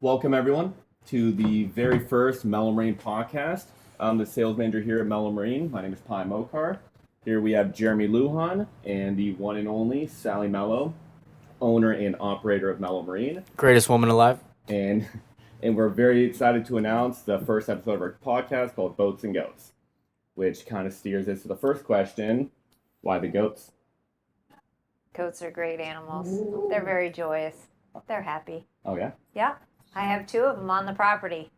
Welcome, everyone, to the very first Mello Marine podcast. I'm the sales manager here at Mello Marine. My name is Pi Mokar. Here we have Jeremy Lujan and the one and only Sally Mello, owner and operator of Mello Marine. Greatest woman alive. And we're very excited to announce the first episode of our podcast called Boats and Goats, which kind of steers us to the first question: why the goats? Goats are great animals. They're very joyous. They're happy. Oh, yeah? Yeah. I have 2 of them on the property.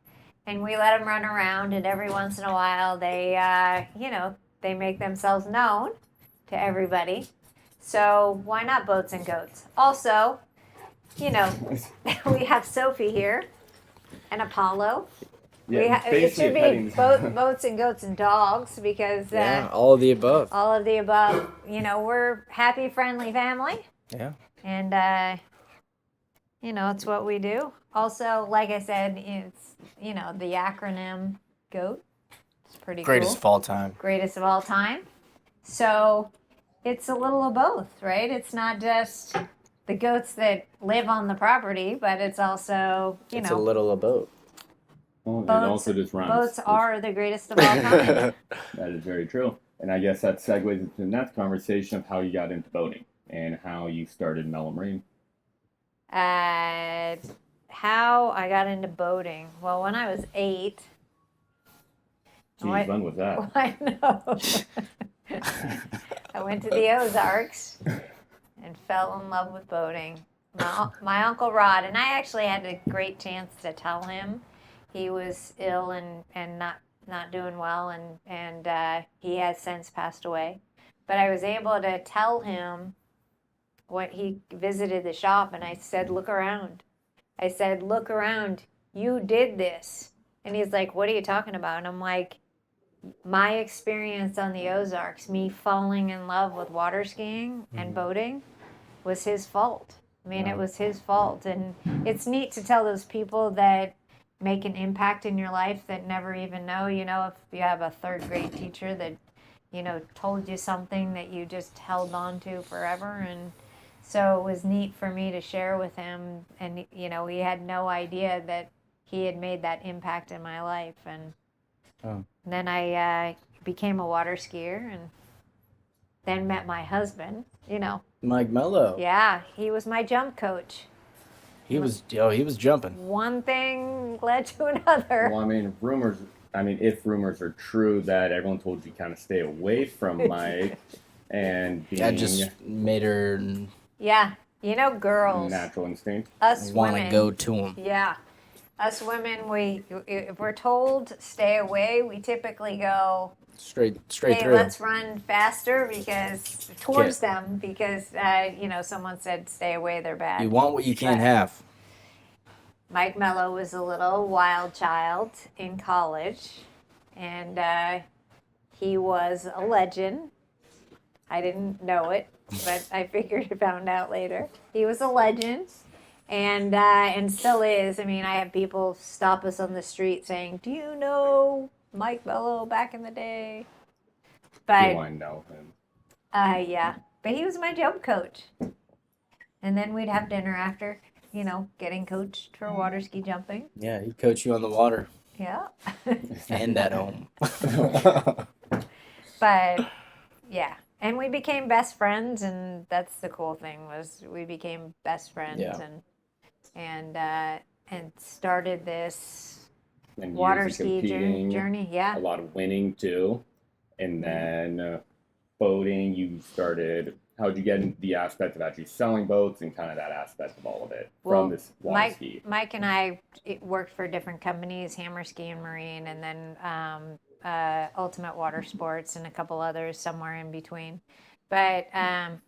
And we let them run around, and every once in a while they, they make themselves known to everybody. So why not boats and goats? Also, we have Sophie here and Apollo. Yeah, It should be boats and goats and dogs because all of the above. all of the above. We're happy, friendly family. Yeah. And, it's what we do. Also, like I said, it's, the acronym GOAT. It's pretty Greatest cool. of all time. Greatest of all time. So it's a little of both, right? It's not just the goats that live on the property, but it's also, It's a little of both. Well, boats, it also just rhymes. boats are the greatest of all time. That is very true. And I guess that segues into the next conversation of how you got into boating and how you started Mello Marine. How I got into boating. Well, when I was 8. Geez, when was that? I know. I went to the Ozarks and fell in love with boating. My Uncle Rod, and I actually had a great chance to tell him. He was ill and not doing well, and he has since passed away. But I was able to tell him when he visited the shop, and I said, look around. I said, look around. You did this. And he's like, what are you talking about? And I'm like, my experience on the Ozarks, me falling in love with water skiing and boating, was his fault. I mean, It was his fault. And it's neat to tell those people that make an impact in your life that never even know. If you have a 3rd grade teacher that, told you something that you just held on to forever. And so it was neat for me to share with him. And, he had no idea that he had made that impact in my life. And then I became a water skier and then met my husband, Mike Mello. Yeah, he was my jump coach. He was jumping. One thing led to another. Well, if rumors are true that everyone told you kind of stay away from Mike and being That just made her Yeah, girls. natural instinct. Us want to women. go to him. Yeah. Us women, if we're told stay away, we typically go Straight hey, through. let's run faster towards them because someone said stay away, they're bad. You want what you can't have. Mike Mello was a little wild child in college, and he was a legend. I didn't know it, but I found out later. He was a legend. And still is. I mean, I have people stop us on the street saying, do you know Mike Mello back in the day? But Do I know him? yeah. But he was my jump coach. And then we'd have dinner after, getting coached for water ski jumping. Yeah, he coached you on the water. Yeah. And at home. But yeah. And we became best friends, and that's the cool thing was we became best friends. Yeah. And started this And water years of ski competing, journey. Yeah. a lot of winning too. And then boating, you started, how'd you get into the aspect of actually selling boats and kind of that aspect of all of it from this water ski? Mike and I worked for different companies, Hammer Ski and Marine, and then Ultimate Water Sports and a couple others somewhere in between. But, and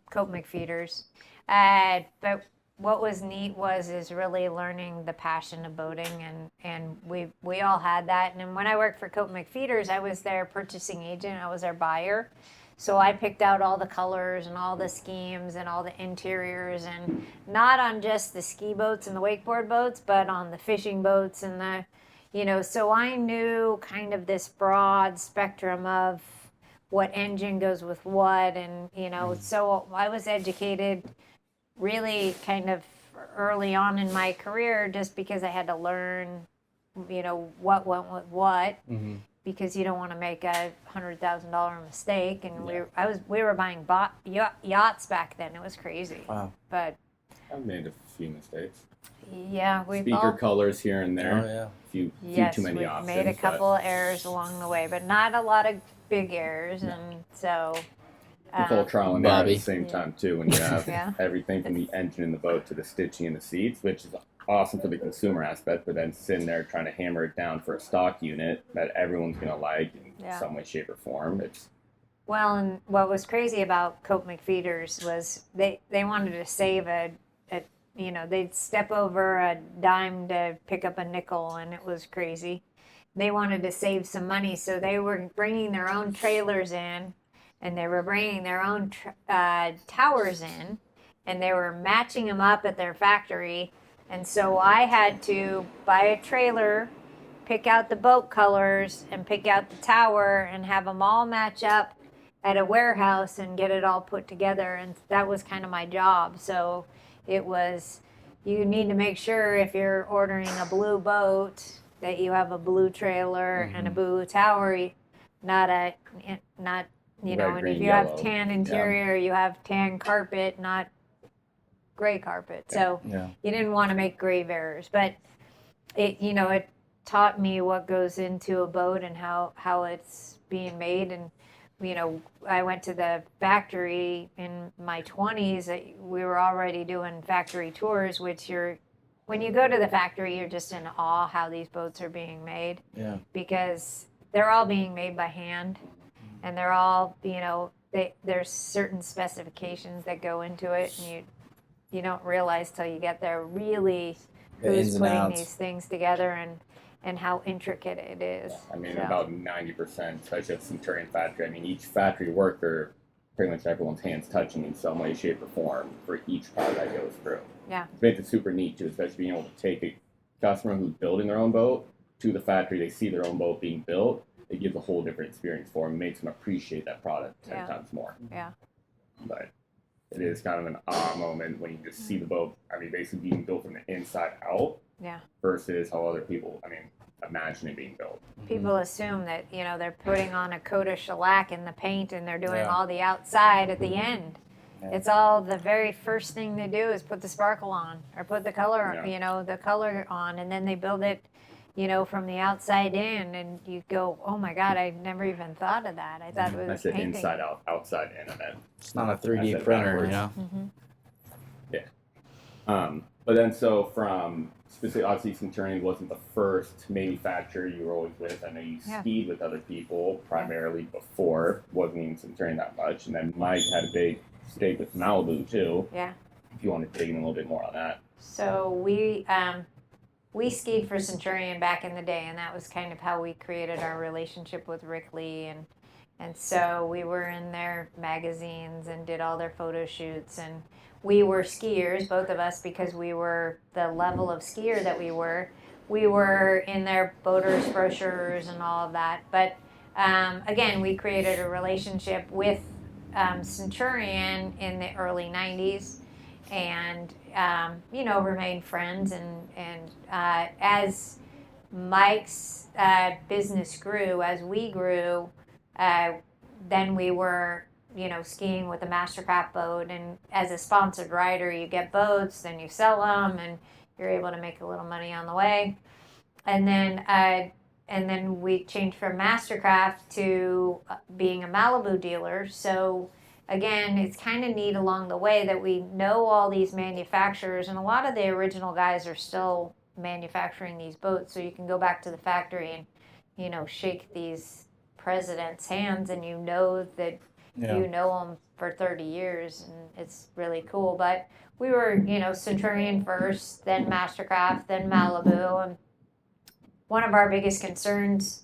Cope McFeeders. But what was neat is really learning the passion of boating, and we all had that. And when I worked for Cope McFeeders, I was their purchasing agent. I was their buyer. So I picked out all the colors and all the schemes and all the interiors, and not on just the ski boats and the wakeboard boats, but on the fishing boats and so I knew kind of this broad spectrum of what engine goes with what, and so I was educated really kind of early on in my career, just because I had to learn, what went with what, because you don't want to make a $100,000 mistake. And we were buying yachts back then. It was crazy. Wow. But I've made a few mistakes. yeah, we Speaker colors here and there. Oh, yeah. Few too many we've options. made a couple of errors along the way, but not a lot of big errors. No. And so The full trial and error at Bobby. the same time too, when you have everything from the engine in the boat to the stitching in the seats, which is awesome for the consumer aspect, but then sitting there trying to hammer it down for a stock unit that everyone's going to like in some way, shape, or form. Well, and what was crazy about Cope McFeeders was they wanted to save they'd step over a dime to pick up a nickel, and it was crazy. They wanted to save some money, so they were bringing their own trailers in, and they were bringing their own towers in, and they were matching them up at their factory. And so I had to buy a trailer, pick out the boat colors, and pick out the tower, and have them all match up at a warehouse and get it all put together. And that was kind of my job. So it was, you need to make sure if you're ordering a blue boat that you have a blue trailer and a blue tower, not and if you have tan interior, you have tan carpet, not gray carpet. So you didn't want to make grave errors, but it taught me what goes into a boat and how it's being made. And I went to the factory in my 20s. We were already doing factory tours, which when you go to the factory, you're just in awe how these boats are being made. Yeah. Because they're all being made by hand, and they're all, there's certain specifications that go into it, and you don't realize till you get there really who's putting these things together and how intricate it is. I mean, about 90%, especially at Centurion factory. I mean, each factory worker, pretty much everyone's hands touching in some way, shape, or form for each car that goes through. Yeah. It makes it super neat, too, especially being able to take a customer who's building their own boat to the factory. They see their own boat being built. It gives a whole different experience for them. It makes them appreciate that product 10 times more. Yeah. But it is kind of an awe moment when you just see the boat, basically being built from the inside out. Yeah. Versus how other people, imagine it being built. People assume that, they're putting on a coat of shellac in the paint and they're doing all the outside at the end. Yeah. It's all the very first thing they do is put the sparkle on or put the color, the color on, and then they build it, from the outside in, and you go, oh my God, I never even thought of that. I thought it was painting. Inside out, outside in, and then it's not a 3D printer, Yeah. But then from specifically, obviously Centurion wasn't the first manufacturer you were always with. I know you skied with other people primarily before, wasn't even Centurion that much, and then Mike had a big stake with Malibu too. Yeah. If you want to dig in a little bit more on that. So we skied for Centurion back in the day, and that was kind of how we created our relationship with Rick Lee, and so we were in their magazines and did all their photo shoots, and we were skiers, both of us, because we were the level of skier that we were in their boaters brochures and all of that. But again, we created a relationship with Centurion in the early 90s, and remained friends, and as Mike's business grew, as we grew, then we were skiing with a Mastercraft boat, and as a sponsored rider, you get boats, then you sell them, and you're able to make a little money on the way. And then we changed from Mastercraft to being a Malibu dealer. So again, it's kind of neat along the way that we know all these manufacturers, and a lot of the original guys are still manufacturing these boats. So you can go back to the factory and shake these presidents' hands, and that you know them for 30 years, and it's really cool. But we were, Centurion first, then Mastercraft, then Malibu. And one of our biggest concerns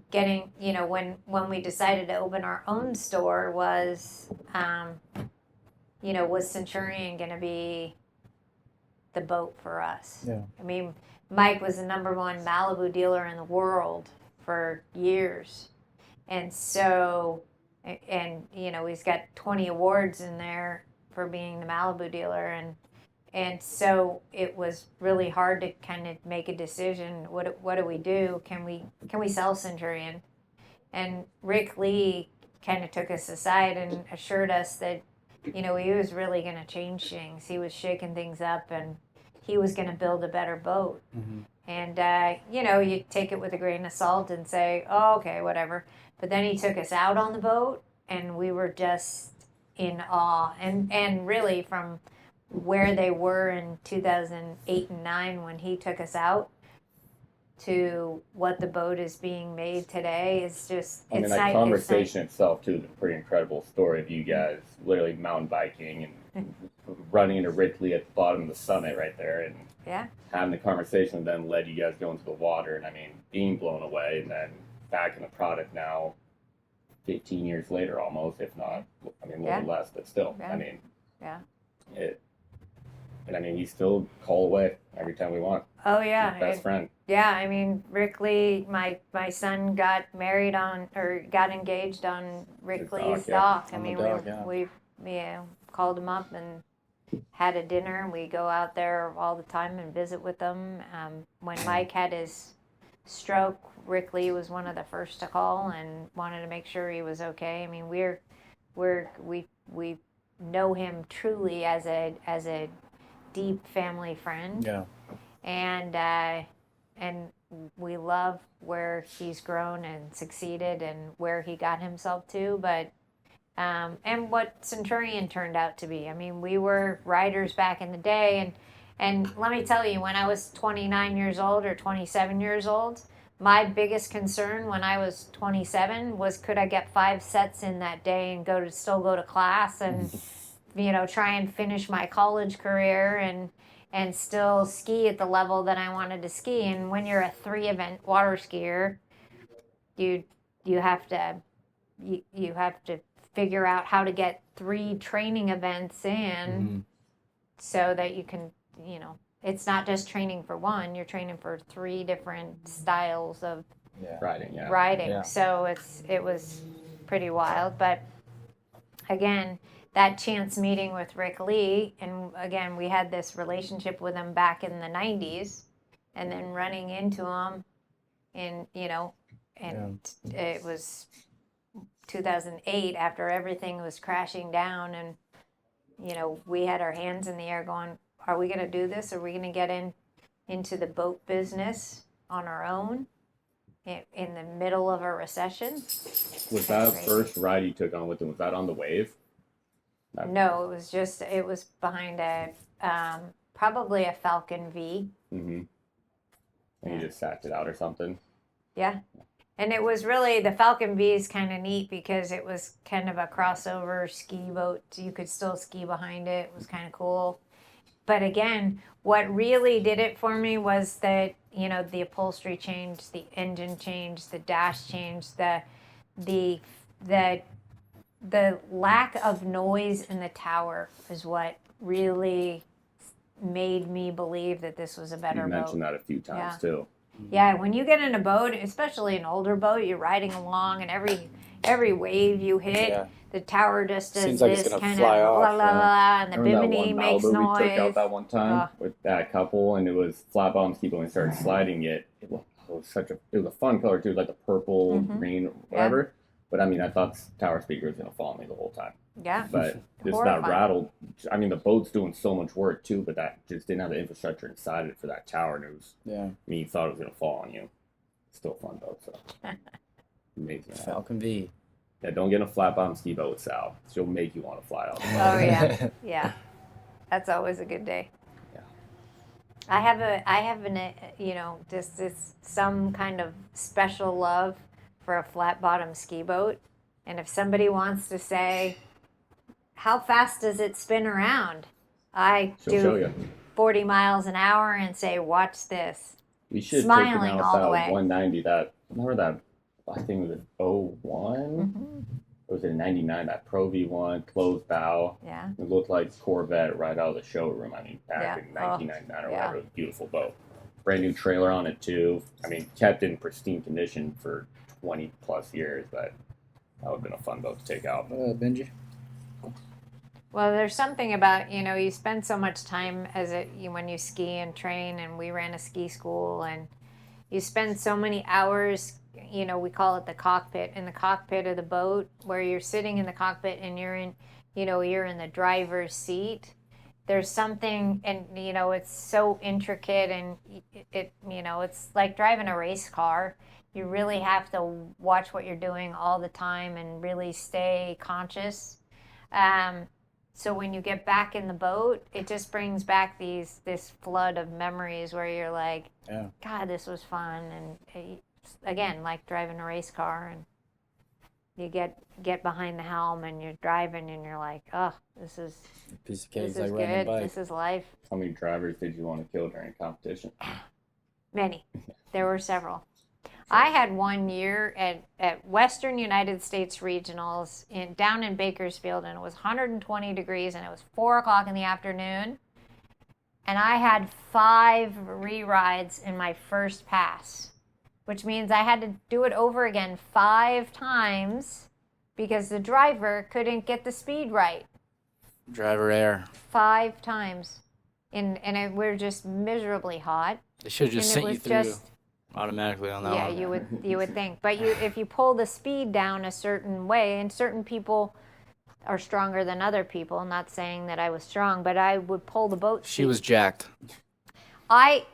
getting, when we decided to open our own store was, was Centurion going to be the boat for us? Yeah. Mike was the #1 Malibu dealer in the world for years. And so... And he's got 20 awards in there for being the Malibu dealer, and so it was really hard to kind of make a decision. What do we do? Can we sell Centurion? And Rick Lee kind of took us aside and assured us that, he was really going to change things. He was shaking things up, and he was going to build a better boat. Mm-hmm. And, you take it with a grain of salt and say, oh, okay, whatever. But then he took us out on the boat, and we were just in awe. And really, from where they were in 2008 and 9 when he took us out to what the boat is being made today is just, I mean, that conversation itself, too, is a pretty incredible story of you guys literally mountain biking and running into Ridley at the bottom of the summit right there, and having the conversation then led you guys going to the water, and I mean, being blown away, and then back in the product now, 15 years later almost, if not, I mean, a little less, but still, I mean, and I mean, you still call away every time we want. Oh, yeah. His best friend. Yeah, I mean, Rick Lee, my son got engaged on Rick Lee's dock. I mean, we called him up and had a dinner. We go out there all the time and visit with them. When Mike had his stroke, Rick Lee was one of the first to call and wanted to make sure he was okay. I mean, we know him truly as a deep family friend. Yeah. And we love where he's grown and succeeded and where he got himself to, but and what Centurion turned out to be. I mean, we were riders back in the day, and let me tell you, when I was 29 years old or 27 years old, my biggest concern when I was 27 was, could I get 5 sets in that day and still go to class and try and finish my college career and still ski at the level that I wanted to ski. And when you're a 3-event water skier, you have to figure out how to get 3 training events in so that you can, it's not just training for one, you're training for 3 different styles of riding. Yeah. So it was pretty wild. But again, that chance meeting with Rick Lee, and again, we had this relationship with him back in the 90s, and then running into him it was 2008 after everything was crashing down, and we had our hands in the air going, are we going to do this? Are we going to get into the boat business on our own in the middle of a recession? Was that first ride you took on with him, was that on the wave? No, it was behind probably a Falcon V. Mm-hmm. And you just sacked it out or something? Yeah. And it was really, the Falcon V is kind of neat because it was kind of a crossover ski boat. You could still ski behind it. It was kind of cool. But again, what really did it for me was that, the upholstery changed, the engine changed, the dash changed, the lack of noise in the tower is what really made me believe that this was a better boat. You mentioned that a few times too. Yeah, when you get in a boat, especially an older boat, you're riding along, and every wave you hit, the tower just does this kind of la la la, and the bimini makes noise. We took out that one time with that couple, and it was flat bottom ski boat, and we started sliding it. It was a fun color too, like the purple, green, whatever. But I mean, I thought the tower speaker was going to fall on me the whole time. Yeah. But just that rattled. I mean, the boat's doing so much work too, but that just didn't have the infrastructure inside it for that tower. And it was, I mean, you thought it was going to fall on you. Still a fun boat, so. Amazing. Falcon V. Yeah, don't get in a flat bottom ski boat with Sal. She'll make you want to fly out. Oh, yeah. Yeah. That's always a good day. Yeah. I have this some kind of special love for a flat bottom ski boat. And if somebody wants to say, how fast does it spin around? I do 40 miles an hour and say, watch this. We should smiling take all the way. 190. Remember that? I think it was 01? Or was it 99? That Pro V1 closed bow. Yeah. It looked like Corvette right out of the showroom. I mean, back in 1999 or whatever. It was a beautiful boat. Brand new trailer on it too. I mean, kept in pristine condition for 20 plus years, but that would have been a fun boat to take out. Benji? Well, there's something about, you spend so much time when you ski and train, and we ran a ski school, and you spend so many hours, we call it the cockpit, in the cockpit of the boat, where you're sitting in the cockpit and you're in the driver's seat. There's something, and, it's so intricate, and it's like driving a race car. You really have to watch what you're doing all the time and really stay conscious. So when you get back in the boat, it just brings back this flood of memories where you're like, Yeah. God, this was fun. And again, like driving a race car, and you get behind the helm and you're driving and you're like, oh, this is Piece of cake this is like is riding a good. bike. This is life. How many drivers did you want to kill during a competition? Many. There were several. I had 1 year at Western United States Regionals down in Bakersfield, and it was 120 degrees, and it was 4 o'clock in the afternoon, and I had 5 re-rides in my first pass, which means I had to do it over again 5 times because the driver couldn't get the speed right. Driver error. 5 times. We're just miserably hot. They should have just sent you through automatically on that yeah, one. you would think. But if you pull the speed down a certain way, and certain people are stronger than other people, I'm not saying that I was strong, but I would pull the boat speed. She was jacked. I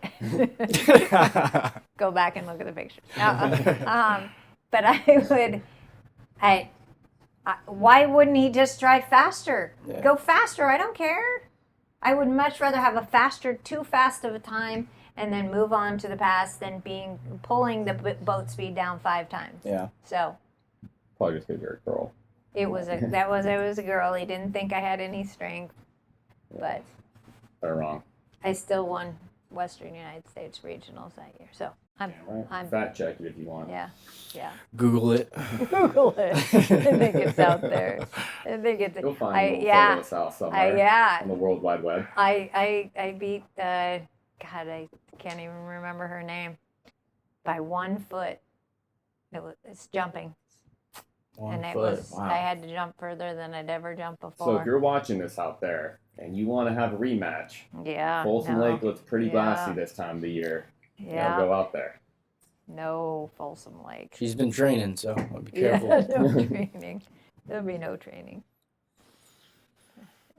go back and look at the pictures. But why wouldn't he just drive faster? Yeah. Go faster. I don't care. I would much rather have a too fast of a time and then move on to the pass than pulling the boat speed down 5 times. Yeah. So Probably just because you're a girl. it was a girl. He didn't think I had any strength, but They're wrong. I still won Western United States Regionals that year. So I'm Fact check it if you want. yeah. Google it. Google it. I think it's out there. I think it's. You'll find a little photo of Sal somewhere on the World Wide Web. I beat God, I can't even remember her name by 1 foot. It's jumping. 1 and foot. Wow. I had to jump further than I'd ever jumped before. So if you're watching this out there and you want to have a rematch, yeah, Folsom Lake looks pretty Yeah. glassy this time of the year. Yeah. Go out there. No Folsom Lake. She's been training, so I'll be Yeah, careful. no training. There'll be no training.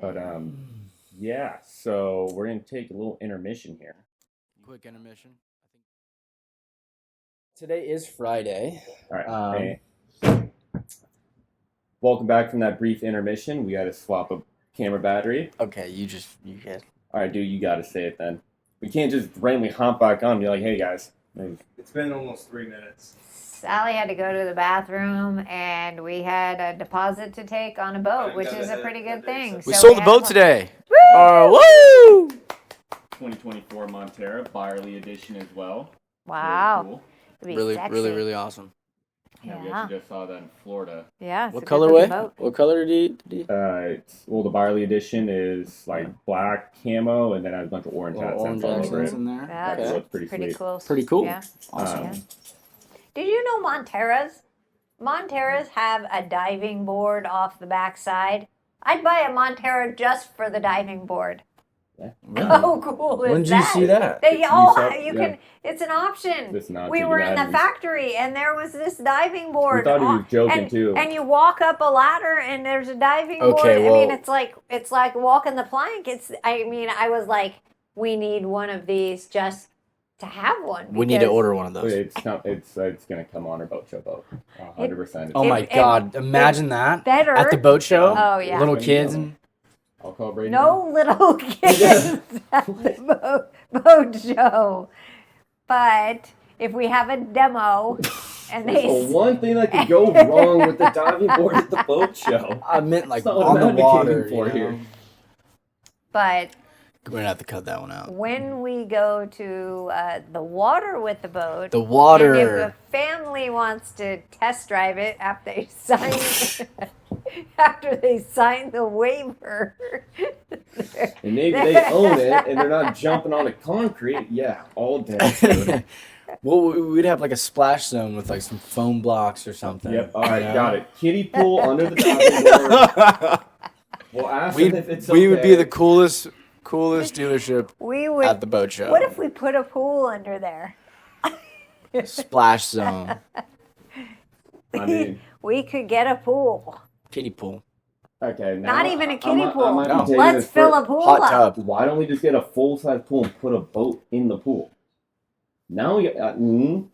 But yeah. So we're gonna take a little intermission here. Quick intermission. Today is Friday. All right. Hey. Welcome back from that brief intermission. We got to swap a camera battery. Okay, you get. All right, dude, you got to say it then. We can't just randomly hop back on and be like, hey, guys. It's been almost 3 minutes. Sally had to go to the bathroom, and we had a deposit to take on a boat, which is a pretty good thing. We sold the boat today. Woo! Woo! 2024 Montera, Byerly edition as well. Wow. Very cool. It'd be Really, sexy. really, really awesome. Yeah, we Yeah. actually just saw that in Florida. Yeah. it's What a good looking colorway? boat. What color did you? The Byerly edition is like black camo, and then has a bunch of orange accents Orange all over accents it. in there. Yeah, So Okay. it's pretty sweet. cool. Pretty cool. Yeah. Awesome. Yeah. Did you know Monteras have a diving board off the backside? I'd buy a Montera just for the diving board. Really? How cool is When did you that? see that? They, You oh, saw- you yeah. can. It's an option. It's not We too were bad. in the factory, and there was this diving board. We thought he was joking, and, too. And you walk up a ladder, and there's a diving board. Okay, I mean, well- it's like walking the plank. I was like, we need one of these just to have one. We need to because order one of those. It's gonna come on our boat show boat. 100%. Oh my It- God! Imagine that better at the boat show. Oh, yeah. Little kids and I'll call Brady. No little kids at the boat show. But if we have a demo and There's they the one thing that could go wrong with the diving board at the boat show. I meant like That's not what on I'm the water. advocating for you know? here. but We're gonna have to cut that one out. when we go to the water with the boat, The and if water. the family wants to test drive it after they sign the waiver, And maybe they own it and they're not jumping on the concrete. Yeah, all day. Well, we'd have like a splash zone with like some foam blocks or something. Yep. All right, you know? got it. Kiddie pool under the diving board. Well, ask We them if it's we would be okay. the coolest dealership We would. at the boat show. What if we put a pool under there? Splash zone, I mean, We could get a pool. kiddie pool, okay. Now Not even a kiddie I pool. might be No. taking Let's this fill for- a pool hot up. tub. Why don't we just get a full-size pool and put a boat in the pool? Now we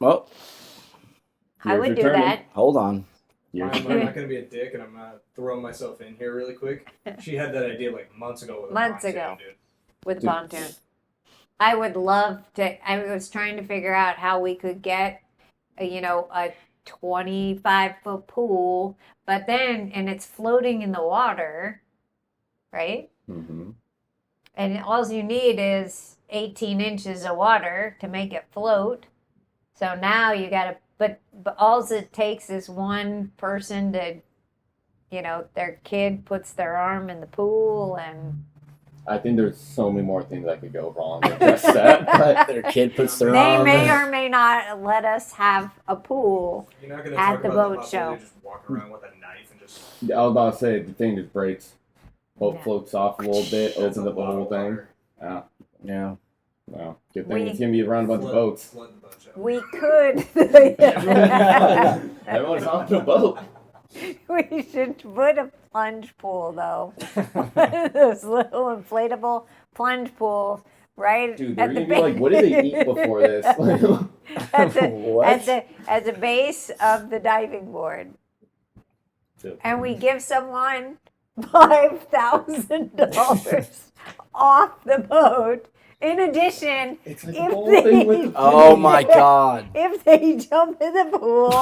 Well, I would do that. hold on. Here's I'm your not going to be a dick and I'm going to throw myself in here really quick. She had that idea like months ago with a Months pontoon, ago. dude. With Dude. pontoon. I would love to. I was trying to figure out how we could get, a 25-foot pool, but then, and it's floating in the water, right? Mm-hmm. And all you need is 18 inches of water to make it float. So now you got to, but all it takes is one person to, their kid puts their arm in the pool and I think there's so many more things that could go wrong with just that. But Their kid puts their they arm. may or may not let us have a pool. You're not going to At talk the about boat the possibility show. of just walk around with a knife and just... I was about to say the thing just breaks. Boat Yeah. floats off a little bit, That's opens a up the lot whole of thing. water. Yeah. Yeah. Well, good thing We- it's gonna be around a bunch of boats. Flood the boat show. We could. Everyone's on a boat. We should put a plunge pool though. Those little inflatable plunge pools, right? Dude, they're at the gonna be like, what did they eat before this? What? at the base of the diving board, and we give someone $5,000 off the boat. In addition, It's like if the whole thing with the Oh my God. if they jump in the pool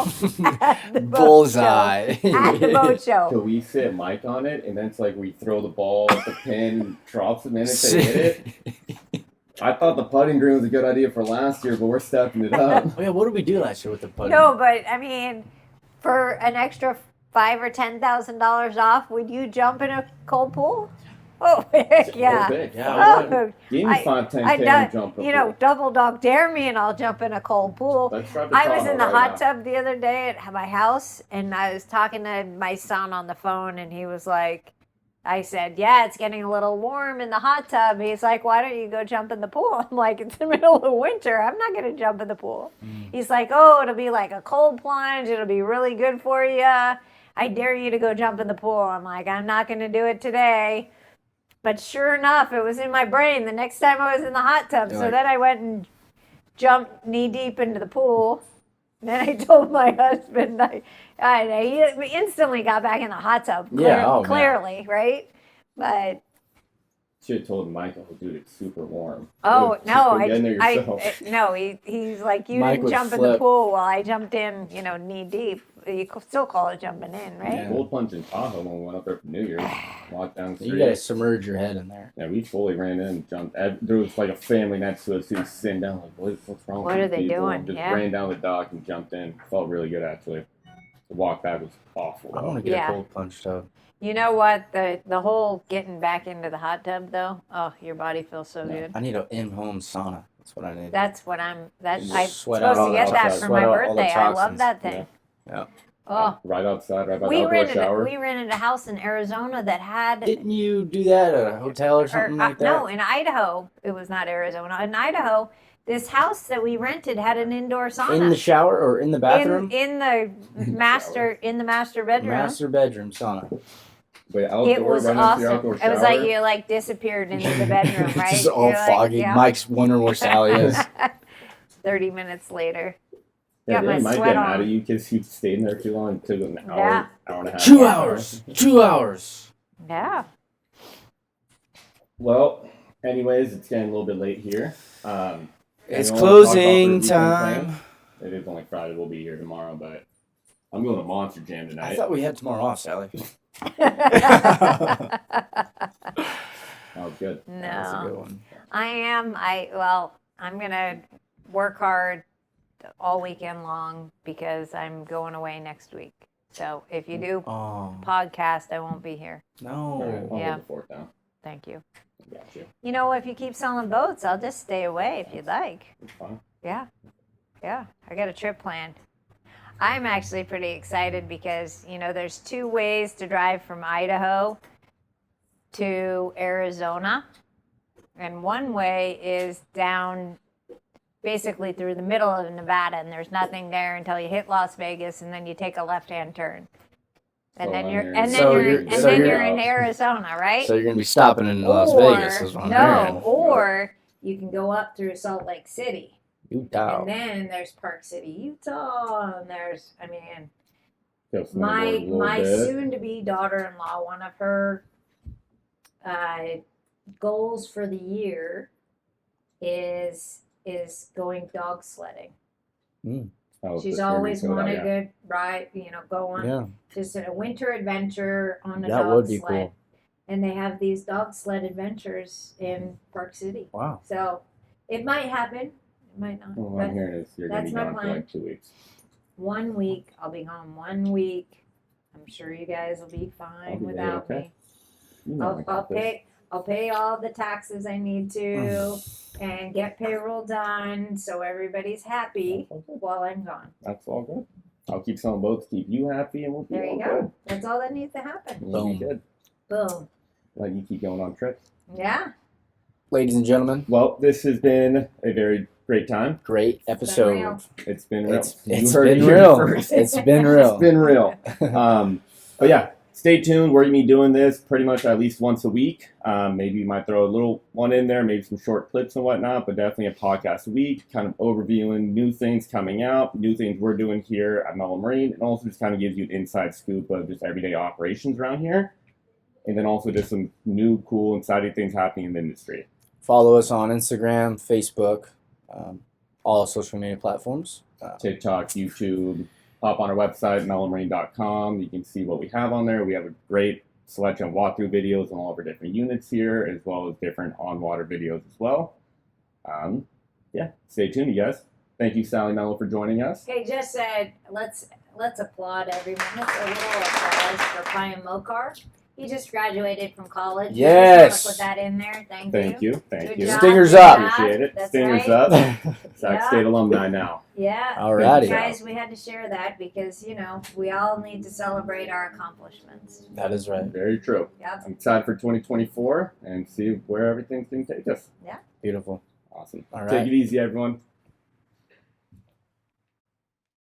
at the boat Bullseye. show, at the boat So show. we sit Mike on it, and then it's like we throw the ball at the pin, drops them in if they hit it. I thought the putting green was a good idea for last year, but we're stepping it up. Oh yeah, what did we do last year with the pudding? No, but I mean, for an extra $5,000 or $10,000 off, would you jump in a cold pool? Oh heck yeah! Yeah, we Oh, Give me I- 5-10K I and done, jump. double dog dare me, and I'll jump in a cold pool. Let's try to I was Tahoe in the right hot now. tub the other day at my house, and I was talking to my son on the phone, and he was like, I said, yeah, it's getting a little warm in the hot tub. He's like, why don't you go jump in the pool? I'm like, it's the middle of winter. I'm not going to jump in the pool. He's like, oh, it'll be like a cold plunge. It'll be really good for you. I dare you to go jump in the pool. I'm like, I'm not going to do it today. But sure enough, it was in my brain the next time I was in the hot tub. You're So like- then I went and jumped knee deep into the pool. And then I told my husband, he instantly got back in the hot tub. Yeah, oh, man. Clearly, right? But Should have told Michael, dude, it's super warm. oh Just no, go get in there yourself. he's like, you Mike didn't would jump in the flip. pool while I jumped in, knee deep. You still call it jumping in, right? Yeah. Cold plunge in Tahoe when we went up there for New Year's. Walked down the You street. gotta submerge your head in there. Yeah, we fully ran in and jumped. There was like a family next to us who was sitting down like, what's wrong What with are they these people? doing? And just Yeah. ran down the dock and jumped in. Felt really good, actually. The walk back was awful. I though. want to get Yeah. a cold plunge tub. You know what? The whole getting back into the hot tub though, oh, your body feels so good. I need an in-home sauna. That's what I need. That's what I'm. That's You I'm sweat supposed out to all get the that toxins. for Sweat my out all the birthday. I love toxins. that thing. Yeah. Oh, Right outside, right by the we outdoor shower. rented a house in Arizona that had. Didn't you do that at a hotel or something like that? No, in Idaho. It was not Arizona. In Idaho, this house that we rented had an indoor sauna. In the shower or in the bathroom? In the master bedroom. Master bedroom sauna. Wait, outdoor, It was right next to awesome. your outdoor It was like shower? you disappeared into the bedroom, right? Just all You're like, foggy. yeah. Mike's wondering where Sally is. 30 minutes later. Yeah, got my they might sweat get on. mad at you because you stayed in there too long. It took an hour, Yeah. hour and a half. 2 hours. 2 hours. Yeah. Well, anyways, it's getting a little bit late here. It's anyone wanna talk about closing their weekend time. plans? It is only Friday. We'll be here tomorrow, but I'm going to Monster Jam I tonight. thought we had tomorrow off, Sally. Oh, good. That's a good No. one. I'm going to work hard all weekend long because I'm going away next week. So if you do Oh, podcast, I won't be here. All right, no. I'll Yeah. hold the fort down. Thank you. Got you. If you keep selling boats, I'll just stay away if you'd like. It's fine. Yeah. Yeah. I got a trip planned. I'm actually pretty excited because, there's two ways to drive from Idaho to Arizona. And one way is down basically through the middle of Nevada, and there's nothing there until you hit Las Vegas, and then you take a left-hand turn. And then you're in Arizona, right? So you're gonna be stopping in Las Vegas, is what I'm hearing. Or you can go up through Salt Lake City. Utah. And then there's Park City, Utah, and there's, Go snowboard a my little bit. soon-to-be daughter-in-law, one of her goals for the year is going dog sledding. Oh, She's the always Sturgis, wanted yeah. to ride, go on Yeah, just a winter adventure on a that dog would be sled. cool. And they have these dog sled adventures in Park City. Wow. So it might happen. It might not. Well, but I'm hearing is you're going to that's be my gone for plan. like 2 weeks. 1 week. I'll be gone 1 week. I'm sure you guys will be fine I'll be there, without okay. me. You know I I'll got this. pay all the taxes I need to and get payroll done so everybody's happy while I'm gone. That's all good. I'll keep selling boats, keep you happy, and we'll be There all you go. good. That's all that needs to happen. We'll be Boom. good. Boom. Let you keep going on trips. Yeah. Ladies and gentlemen, Well, this has been a very great time. great real. episode. It's been real. It's You heard it been here real. first. It's been real. It's been real. But yeah, stay tuned. We're going to be doing this pretty much at least once a week. Maybe we might throw a little one in there, maybe some short clips and whatnot, but definitely a podcast a week, kind of overviewing new things coming out, new things we're doing here at Mello Marine, and also just kind of gives you an inside scoop of just everyday operations around here. And then also just some new, cool, exciting things happening in the industry. Follow us on Instagram, Facebook, all social media platforms. TikTok, YouTube. Hop on our website, mellomarine.com. You can see what we have on there. We have a great selection of walkthrough videos on all of our different units here, as well as different on-water videos as well. Yeah, stay tuned, you guys. Thank you, Sally Mello, for joining us. Okay, just said let's applaud everyone. Let's a little applause for Payam Mokar. He just graduated from college. Yes. Put that in there. Thank Thank you. you. Thank Good you. job. Stingers up. Appreciate it. That's Stingers right. up. Sac Yeah. State alumni now. Yeah. Alrighty. Guys, we had to share that because, we all need to celebrate our accomplishments. That is right. Very true. Yep. I'm excited for 2024 and see where everything's going to take us. Beautiful. Awesome. All Take right. it easy, everyone.